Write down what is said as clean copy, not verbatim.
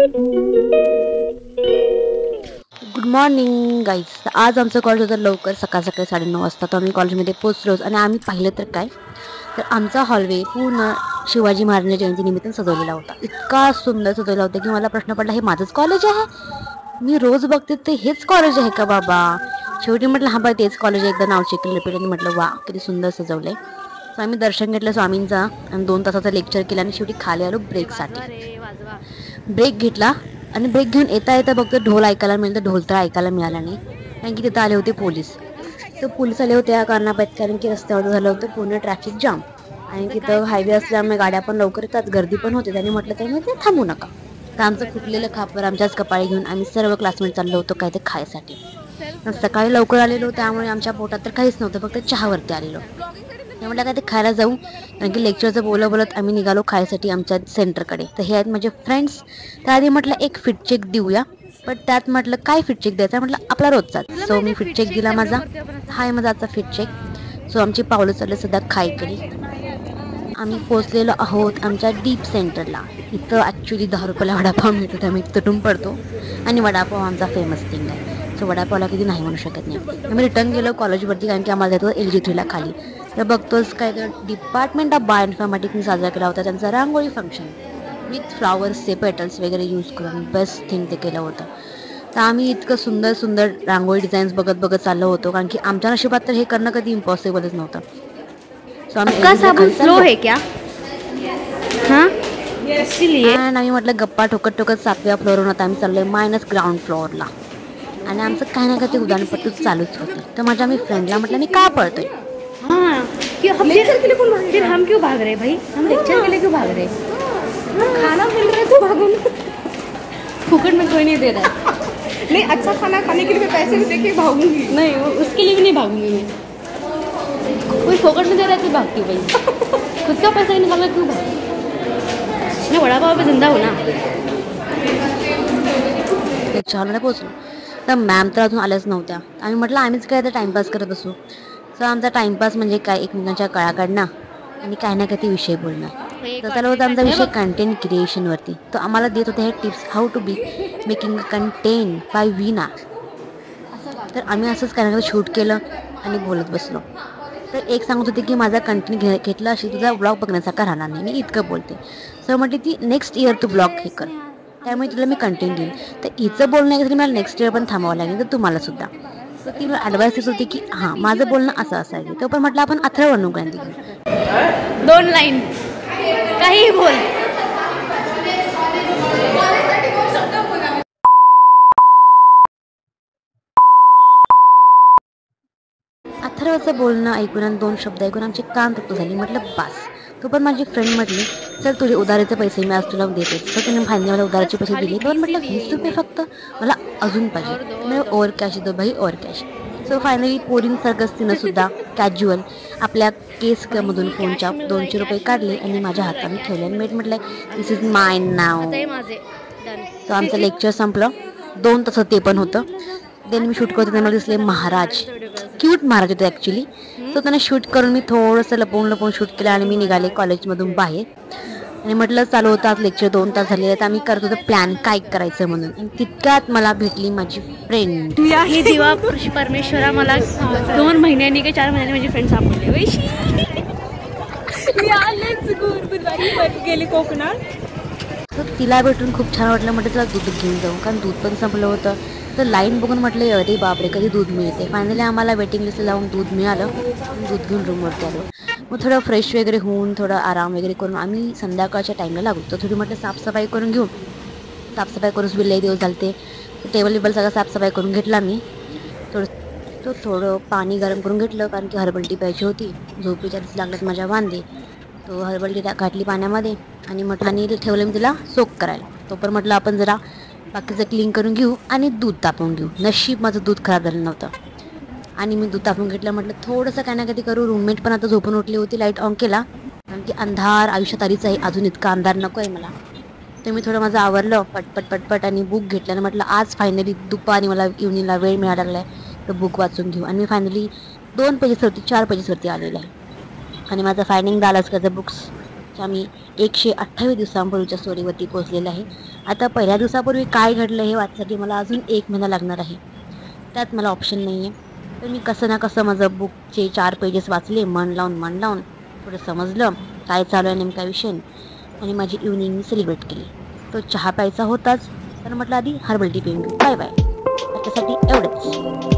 Good morning guys. आज आमचं college होतं लवकर, सकाळ सकाळी 9:30 वाजता. तर आम्ही कॉलेजमध्ये पोचलोच आणि आम्ही पाहिलं तर काय, तर आमचा हॉलवे पूर्ण शिवाजी महाराजांच्या जयंतीनिमित्त सजवलेला होता. इतका सुंदर सजवला होता की मला प्रश्न पडला, हे माझंच कॉलेज आहे? मी रोज बघते ते हेच कॉलेज आहे का बाबा? शेवटी म्हटलं हा बा तेच कॉलेज आहे. एकदा नाव चेक केलं रिपीट आणि म्हटलं वा किती सुंदर सजवलंय. सो आम्ही दर्शन घेतलं स्वामींचा आणि 2 तासाचं लेक्चर केलं आणि शेवटी खाली आलो ब्रेकसाठी. ब्रेक घेतला आणि ब्रेक घेऊन येता येता बघतो ढोल ऐकायला मिळतं. ढोल तर ऐकायला मिळाला नाही, कारण की तिथं आले होते पोलीस. तर पोलीस आले होते या कारणापायत, कारण की रस्त्यावर झालं होतं पूर्ण ट्रॅफिक जाम आणि तिथं हायवे असल्यामुळे गाड्या पण लवकर येतात, गर्दी पण होते. त्यांनी म्हटलं त्यामुळे ते थांबू नका. तर आमचं फुटलेलं खापर आमच्याच कपाळी घेऊन आम्ही सर्व क्लासमेट चाललो होतो काय ते खायसाठी. सकाळी लवकर आलेलो त्यामुळे आमच्या पोटात तर काहीच नव्हतं, फक्त चहावरती आलेलो. म्हटलं काय ते खायला जाऊ, कारण की लेक्चरचं बोलत आम्ही निघालो खायसाठी आमच्या सेंटरकडे. तर हे आहेत माझे फ्रेंड्स. त्याआधी म्हटलं एक फिट चेक देऊया, पण त्यात म्हटलं काय फिट चेक द्यायचा, म्हटलं आपला रोजचा. सो मी फिट चेक दिला माझा. हाय माझा आजचा फिट चेक. सो आमची पावलं चालले सध्या खायकडे. आम्ही पोचलेलो आहोत आमच्या डीप सेंटरला. इथं ॲक्च्युली 10 रुपयाला वडापाव मिळतो, त्यामुळे तुटून पडतो आणि वडापाव आमचा फेमस थिंग आहे. सो वडापावला कधी नाही म्हणू शकत नाही. आम्ही रिटर्न गेलो कॉलेजवरती, कारण की आम्हाला जायचं LG3ला खाली. तर बघतोच काय तर डिपार्टमेंट ऑफ बायोइन्फॉर्मॅटिक्सने साजरा केला होता त्यांचा रांगोळी फंक्शन विथ फ्लॉवर्सचे पेटल्स वगैरे यूज करून. बेस्ट थिंग ते केलं होतं. तर आम्ही इतकं सुंदर सुंदर रांगोळी डिझाईन्स बघत चाललो होतो, कारण की आमच्या नशिबात तर हे करणं कधी इम्पॉसिबलच नव्हतं. सो आम्ही स्लो है क्या? हाँ इसीलिए आम्ही म्हटलं गप्पा ठोकत 7व्या फ्लोअरवरून आता आम्ही चाललोय मायनस ग्राउंड फ्लोअरला. आणि आमचं काही ना काही ते उदाहरणपट्टी चालूच होती. तर माझ्या मी फ्रेंडला म्हटलं मी का पळतोय. हाँ क्यों हम लेक्चर के लिए फिर हम क्यों भाग रहे भाई? हम लेक्चर के लिए क्यों भाग रहे? खाना मिल रहा है तो भागो. फुकट में कोई नहीं दे रहा है. नहीं, अच्छा खाना खाने के लिए मैं पैसे भी देके भागूंगी. नहीं, उसके लिए भी नहीं भागूंगी मैं. कोई फोकट में दे रहा है तो भागती हूँ भाई. खुद का पैसा निकालना क्यों भाग? मैं वड़ा पाव पे जिंदा हूँ ना. लेक्चरला पोहोचलो तर मॅम तर अजून आल्याच नव्हत्या. आम्ही म्हटलं आम्हीच काय तर टाइमपास करत बसू. तर आमचा टाइमपास म्हणजे काय, एकमेकांच्या कळा काढणं आणि काही ना काही विषय बोलणं. तर त्याला होता आमचा विषय कंटेंट क्रिएशनवरती. तर आम्हाला देत होते हे tips how to be making a content by Veena. तर आम्ही असंच काही ना काही शूट केलं आणि बोलत बसलो. तर एक सांगत होते की माझा कंटेंट घेतला अशी तुझा ब्लॉग बघण्यासारखा राहणार नाही, मी इतकं बोलते. सर म्हटली ती नेक्स्ट इयर तू ब्लॉग हे कर, त्यामुळे तुला मी कंटेंट देईन. तर हिचं बोलणं आहे मला नेक्स्ट इयर पण थांबावं लागेल, तर तुम्हाला सुद्धा. तर ती मला ॲडवाईस देत होती की हां माझं बोलणं असं असायचं. तो पण म्हटलं आपण अथर्व बनू का. 2 लाईन काही बोल. अथर्वचं बोलणं ऐकून आणि 2 शब्द ऐकून आमचे कान तृप्त झाली. म्हटलं बास. तो पण माझी फ्रेंड म्हटली चल तुझे उधारीचे पैसे मी आज तुला देते. तर तिने फायनली मला उधारीचे पैसे दिले. तर म्हटलं 20 रुपये फक्त, मला अजून पाहिजे. म्हणजे ओव्हर कॅश दो भाई ओव्हर कॅश. सो फायनली पोरींसारखंच तिनं सुद्धा कॅज्युअल आपल्या केसमधून फोनच्या 200 रुपये काढले आणि माझ्या हाताने ठेवले आणि म्हटलं दिस इज माइन नाव. तर आमचं लेक्चर संपलं. 2 तास ते पण होतं. देन मी शूट करते त्यांना दिसले महाराज, क्यूट महाराज होते ॲक्च्युली. सो त्यांना शूट करून मी थोडंसं लपवून शूट केलं आणि मी निघाले कॉलेजमधून बाहेर. आणि म्हटलं चालू होतं आज लेक्चर 2 तास झालेले. तर आम्ही करत होतो प्लॅन काय करायचं म्हणून. आणि तितक्यात मला भेटली माझी फ्रेंड. हे देवा परमेश्वरा, मला 2 महिन्यांनी का 4 महिन्यांनी माझी फ्रेंड सापडली. वैशी गेली कोकणात. तर तिला भेटून खूप छान वाटलं. म्हटलं चला दूध घेऊन जाऊ, कारण दूध पण संपलं होतं. तर लाईन बघून म्हटलं अरे बापरे कधी दूध मिळते. फायनली आम्हाला वेटिंग लिस्ट लावून दूध मिळालं. दूध घेऊन रूमवरती आलो. मग थोडं फ्रेश वगैरे होऊन थोडं आराम वगैरे करून आम्ही संध्याकाळच्या टाईमला लागलो. तर थोडी म्हटलं साफसफाई करून घेऊ. साफसफाई करून लई दिवस झाले. टेबल बिबल सगळं साफसफाई करून घेतला मी. थोडं पाणी गरम करून घेतलं, कारण की हर्बल टी प्यायची होती. झोपेच्या दिवशी लागल्यात माझ्या वांदे. तो हर्बल टी घातली पाण्यामध्ये आणि म्हटलं आणि ठेवलं मी तिला सोक करायला. तो पण म्हटलं आपण जरा बाकीचं क्लीन करून घेऊ आणि दूध तापवून घेऊ. नशीब माझं दूध खराब झालं नव्हतं आणि मी दूध तापवून घेतलं. म्हटलं थोडंसं काय ना काही करू. रूममेट पण आता झोपून उठली होती. लाईट ऑन केला, कारण की अंधार आयुष्यात आलीच आहे. अजून इतका अंधार नको आहे मला. तर मी थोडं माझं आवरलं पटपट आणि बुक घेतलं आणि म्हटलं आज फायनली दुपारी मला इव्हनिंगला वेळ मिळायला लागला आहे तर बुक वाचून घेऊ. आणि मी फायनली 2 पेजेसवरती 4 पेजेसवरती आलेलं आहे. आणि माझं फायनिंग दालास्करचं बुक्स की आम्ही 128 दिवसांपूर्वीच्या स्टोरीवरती पोहोचलेलं आहे. आता पहिल्या दिवसापूर्वी काय घडलं हे वाचण्यासाठी मला अजून 1 महिना लागणार आहे. त्यात मला ऑप्शन नाही आहे. तर मी कसं ना कसं माझं बुकचे 4 पेजेस वाचले, मन लावून थोडं समजलं काय चालू आहे नेमका विषय, आणि माझी इव्हनिंग मी सेलिब्रेट केली. तो चहा प्यायचा होताच, तर म्हटलं आधी हर्बल टी पिऊन घेऊ. Bye bye. त्याच्यासाठी एवढंच.